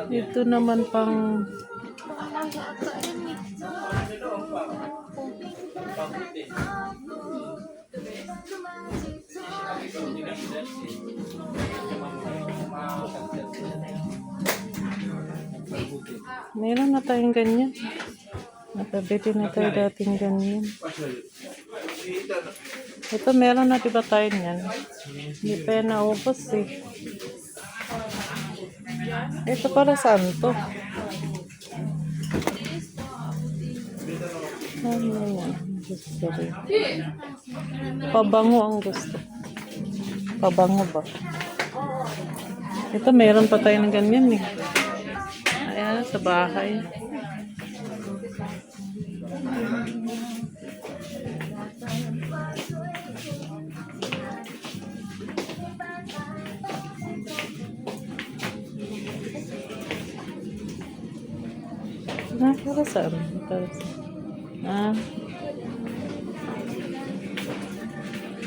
Ito naman pang meron na tayong ganyan. Nakabili na tayo dating ganyan. Ito meron na diba tayo niyan? Hindi pa yan naubos eh. Ito para saan to? Ano yan? Gusto rin. Pabango ang gusto. Pabango ba? Ito meron pa tayo ng ganyan eh. Ayan, sa bahay. Para saan? Para saan?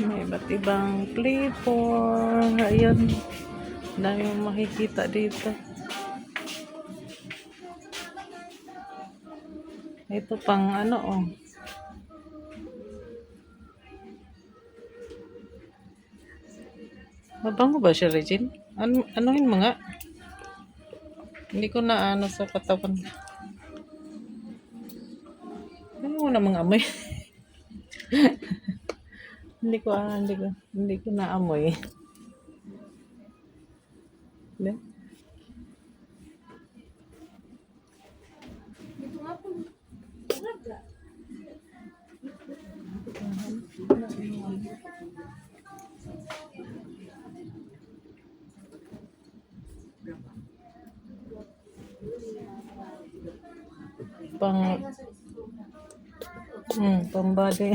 May iba't ibang flavor. Ayan. Dami mong makikita dito. Ito pang ano oh. Mabango ba siya, Regine? Anuhin mo nga? Hindi ko na ano sa katawan. Ano mo namang amoy? Hindi ko na amoy. Hindi. Pambali.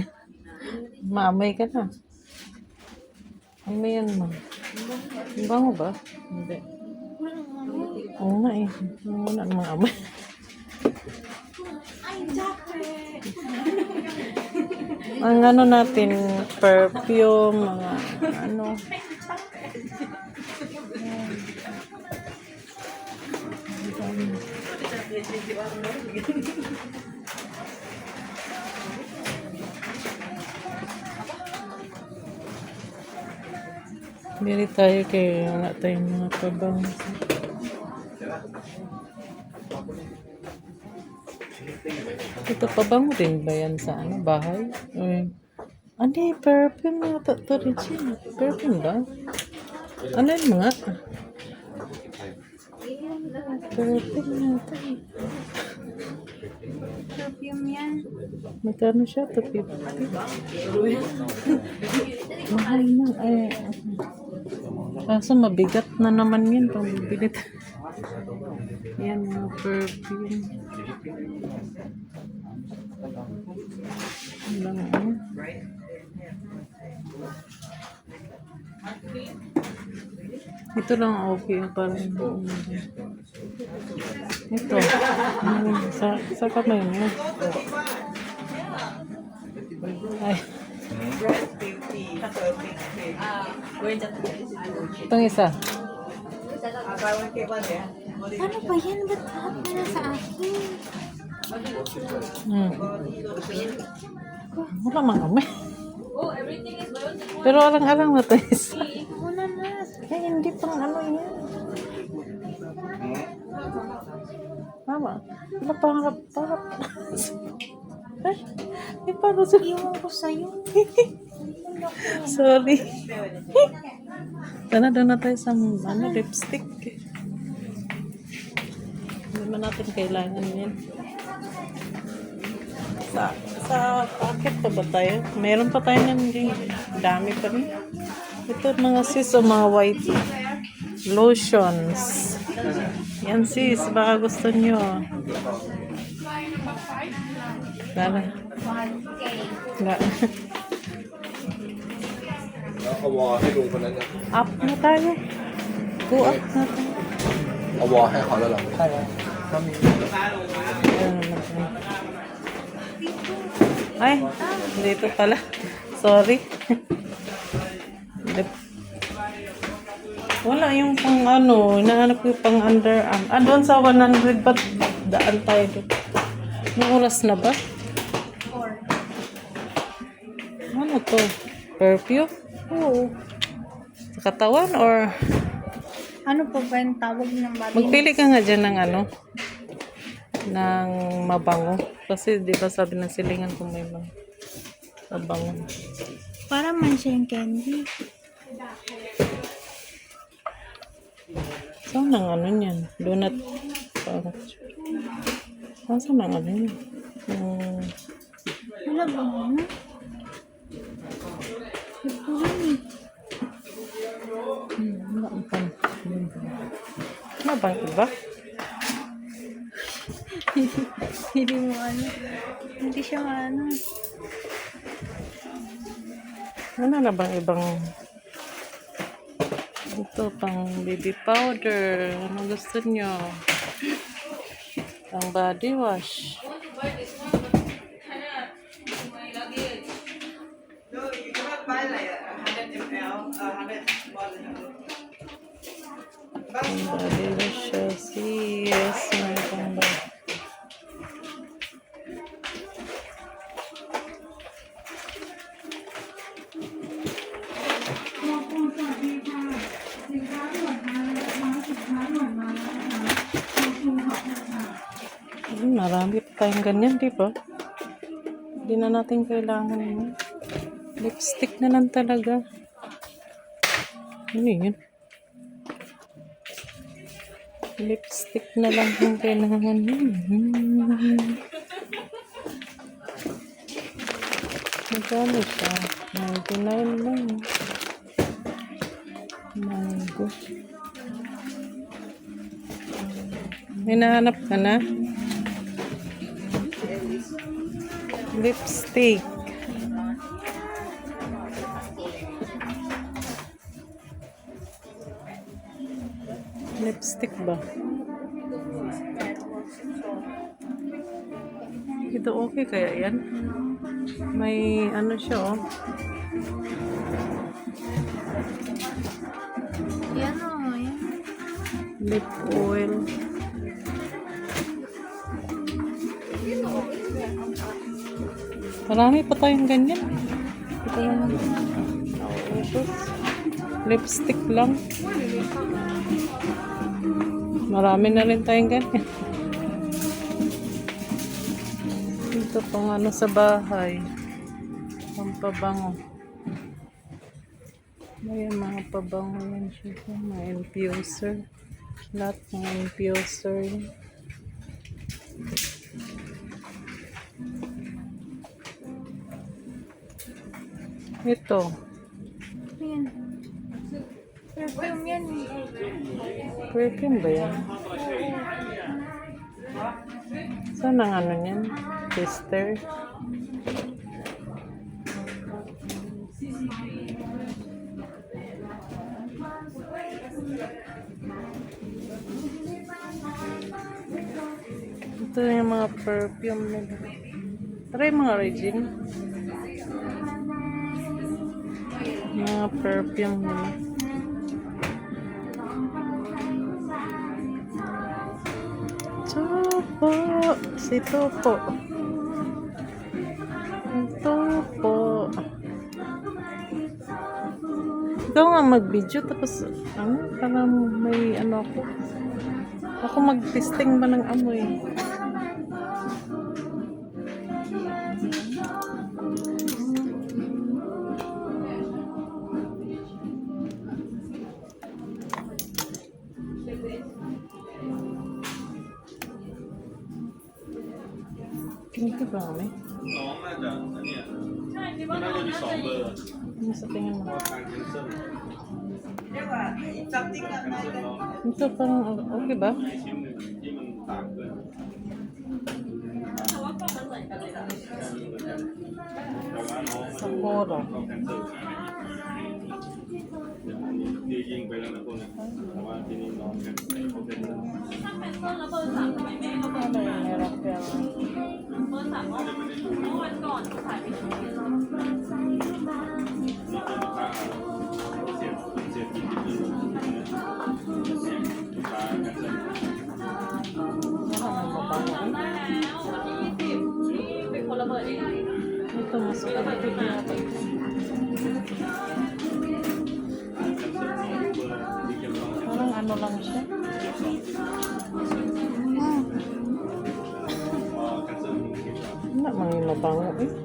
Maamay ka na. Amoy yan mo. Bango ba? Hindi. Oo nga eh. Wala namang amoy. Ang ano natin, perfume, mga ano. Bili tayo kaya wala tayong mga pabang. Ito pabango din ba yan sa ano, bahay? Hindi, perfume na ito rin siya. Perfume ba? Ano yun mga? Perfume na ito. Perfume yan. Magkano siya? 250. Mahal na. Kaso mabigat na naman yun. Pambibili tayo. Yan mga perfume. Lang ano. Ito lang okay. Parang ito. Sa kamay mo. Ay. Itong isa. Ano ba yan? Ba't lahat na sa akin? Wala mang amoy. Pero alang-alang na ito isa. Una na. Eh, hindi pang ano yan. Mama, wala pang harap. Eh, paano sa... Iwan ko sa'yo. Sorry. Tana doon na tayo sa ano, lipstick. Hindi man natin kailangan yan. Sa packet pa ba tayo? Meron pa tayo ng dami pa rin. Ito mga sis o mga white lotions. Yan sis, baka gusto nyo. Dala. Up na tayo. Go up na tayo. 我話係好得啦。係啊。 Ay, dito pala. Sorry. Wala yung pang ano, hinahanap ko yung pang underarm. Ah, doon sa 100 ba't daan tayo doon? May oras na ba? Ano to? Perfume? Oo. Sa katawan or... Ano po ba yung tawag ng body? Magpili ka nga dyan ng ano, ng mabango. Kasi di ba sabi ng silingan kung may mabango. Para man siya yung candy. Saan ang ano niyan? Donut. Saan ang ano niyan? Wala ba ano? Ito yun eh. Wala ang pan. Ano ba iba? Hindi mo ano. Hindi siya ano. Ano na bang ibang... Ito, pang baby powder. Ano gusto nyo? Pang body wash. Pang body wash siya. Yes, may pang body. Marami pa tayong ganyan, di ba? Hindi na natin kailangan yun. Lipstick na lang talaga. Ano yun? Lipstick na lang yung kailangan yun. Magkano siya? 99 lang. Mango. May nahanap ka na? Lipstick. Lipstick ba? Ito okay kaya yan? May ano siya oh. Yan o. Yan. Lip oil. Marami pa tayong ganyan. Ito lang. Naubos. Lipstick lang. Marami na rin tayong ganyan. Ito pang ano sa bahay. Pampabango. May mga pabango yan siya. Mga infuser. Lahat mga infuser yun. Ito. Yan. Perfume yan eh. Perfume ba yan? Saan ang ano niyan? Tester? Ito yung mga perfume nila. Try mga Regine. Mga perfume nila. Topo. Si Topo. Topo. Ikaw nga mag-video tapos ano, para may ano ako. Ako mag-testing ba ng amoy? Ito ba kami? น้องน่าจะอันเนี้ยมันน่าจะมี2เบอร์ Ano sa tingin mo? ทางแคนเซิล Ito parang okay ba? มีชิ้นหนึ่งที่มันต่างกันแต่ว่าน้อง Sapporo. ก็แคนเซิลที่ยิงไปแล้วนะคนนึงแต่ว่าที่นี่น้องแคนเซิลเขาเป็น Ano yung meron kaya? มีคนลูกค้าเสียบจริงๆ Ito, mas kapatid yata. Parang ano lang siya. Wala, mga mabango eh.